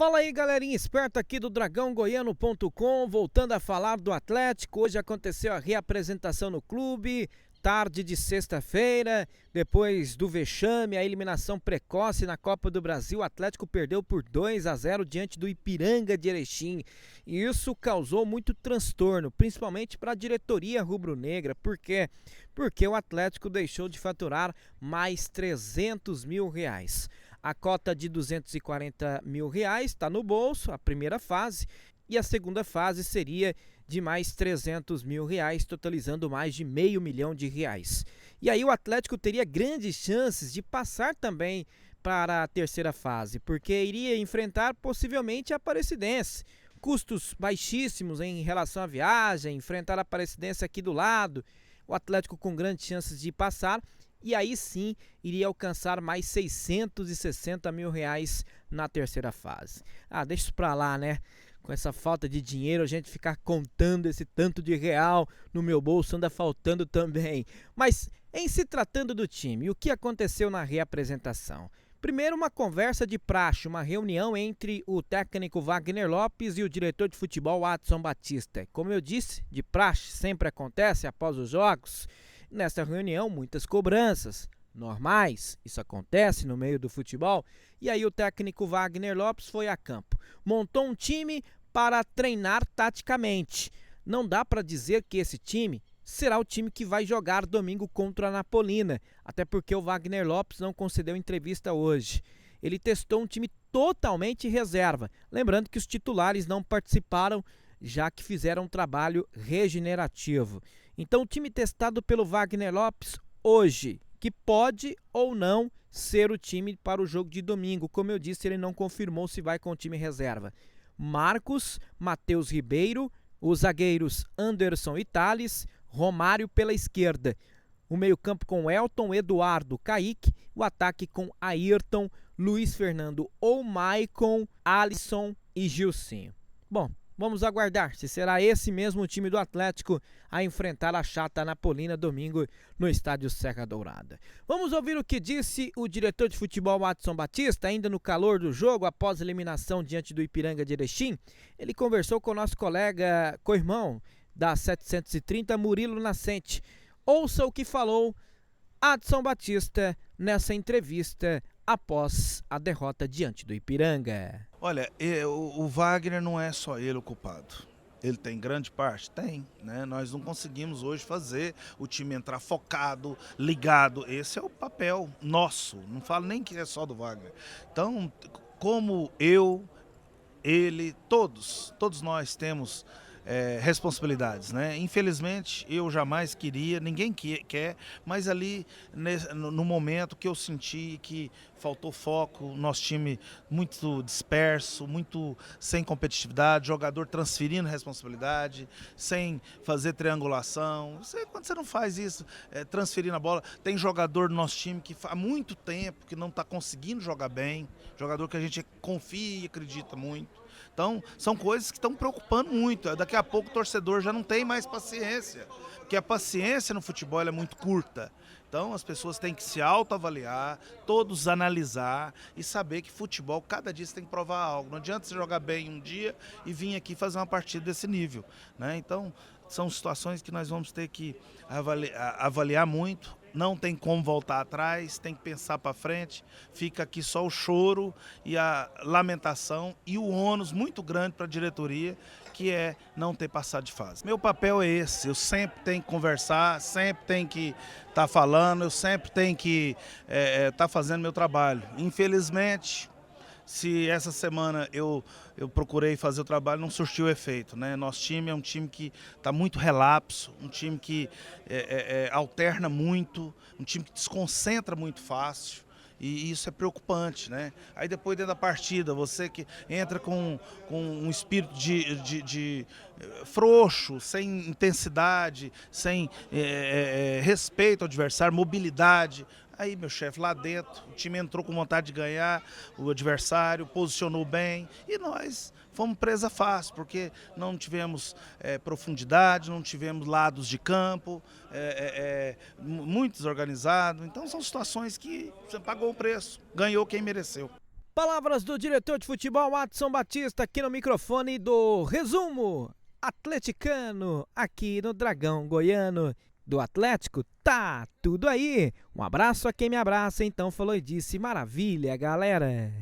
Fala aí, galerinha esperta aqui do dragãogoiano.com, voltando a falar do Atlético. Hoje aconteceu a reapresentação no clube, tarde de sexta-feira, depois do vexame, a eliminação precoce na Copa do Brasil. O Atlético perdeu por 2-0 diante do Ipiranga de Erechim. E isso causou muito transtorno, principalmente para a diretoria rubro-negra. Por quê? Porque o Atlético deixou de faturar mais R$300 mil. A cota de R$240 mil está no bolso, a primeira fase, e a segunda fase seria de mais R$300 mil, totalizando mais de R$500 mil. E aí o Atlético teria grandes chances de passar também para a terceira fase, porque iria enfrentar possivelmente a Aparecidense. Custos baixíssimos em relação à viagem, enfrentar a Aparecidense aqui do lado, o Atlético com grandes chances de passar. E aí sim iria alcançar mais R$660 mil na terceira fase. Deixa isso pra lá, né? Com essa falta de dinheiro, a gente ficar contando esse tanto de real no meu bolso anda faltando também. Mas em se tratando do time, o que aconteceu na reapresentação? Primeiro, uma conversa de praxe, uma reunião entre o técnico Wagner Lopes e o diretor de futebol Adson Batista. Como eu disse, de praxe sempre acontece após os jogos. Nessa reunião, muitas cobranças, normais, isso acontece no meio do futebol. E aí o técnico Wagner Lopes foi a campo, montou um time para treinar taticamente. Não dá para dizer que esse time será o time que vai jogar domingo contra a Napolina, até porque o Wagner Lopes não concedeu entrevista hoje. Ele testou um time totalmente reserva, lembrando que os titulares não participaram, já que fizeram um trabalho regenerativo. Então o time testado pelo Wagner Lopes hoje, que pode ou não ser o time para o jogo de domingo. Como eu disse, ele não confirmou se vai com o time reserva. Marcos, Matheus Ribeiro, os zagueiros Anderson e Thales, Romário pela esquerda. O meio-campo com Elton, Eduardo, Kaique, o ataque com Ayrton, Luiz Fernando ou Maicon, Alisson e Gilcinho. Bom, vamos aguardar se será esse mesmo time do Atlético a enfrentar a chata Napolina domingo no estádio Serra Dourada. Vamos ouvir o que disse o diretor de futebol Adson Batista, ainda no calor do jogo, após a eliminação diante do Ipiranga de Erechim. Ele conversou com o nosso colega, co-irmão da 730, Murilo Nascente. Ouça o que falou Adson Batista nessa entrevista após a derrota diante do Ipiranga. Olha, o Wagner não é só ele o culpado. Ele tem grande parte? Tem, né? Nós não conseguimos hoje fazer o time entrar focado, ligado. Esse é o papel nosso, não falo nem que é só do Wagner. Então, como eu, ele, todos nós temos responsabilidades, né? Infelizmente eu jamais queria, ninguém quer, mas ali no momento que eu senti que faltou foco, nosso time muito disperso, muito sem competitividade, jogador transferindo responsabilidade, sem fazer triangulação. Quando você não faz isso, transferindo a bola, tem jogador do nosso time que há muito tempo que não está conseguindo jogar bem, jogador que a gente confia e acredita muito. Então, são coisas que estão preocupando muito. Daqui a pouco o torcedor já não tem mais paciência, porque a paciência no futebol é muito curta. Então, as pessoas têm que se autoavaliar, todos analisar e saber que futebol, cada dia você tem que provar algo. Não adianta você jogar bem um dia e vir aqui fazer uma partida desse nível, né? Então, são situações que nós vamos ter que avaliar muito. Não tem como voltar atrás, tem que pensar para frente. Fica aqui só o choro e a lamentação e o ônus muito grande para a diretoria, que é não ter passado de fase. Meu papel é esse, eu sempre tenho que conversar, sempre tenho que estar falando, eu sempre tenho que estar fazendo meu trabalho. Infelizmente, se essa semana eu procurei fazer o trabalho, não surtiu efeito, né? Nosso time é um time que está muito relapso, um time que alterna muito, um time que desconcentra muito fácil. E isso é preocupante, né? Aí depois dentro da partida, você que entra com um espírito de frouxo, sem intensidade, sem respeito ao adversário, mobilidade. Aí, meu chefe, lá dentro, o time entrou com vontade de ganhar, o adversário posicionou bem e nós fomos presa fácil, porque não tivemos profundidade, não tivemos lados de campo, muito desorganizado. Então são situações que você pagou o preço, ganhou quem mereceu. Palavras do diretor de futebol Adson Batista aqui no microfone do Resumo Atleticano, aqui no Dragão Goiano. Do Atlético, tá tudo aí. Um abraço a quem me abraça, então falou e disse maravilha, galera.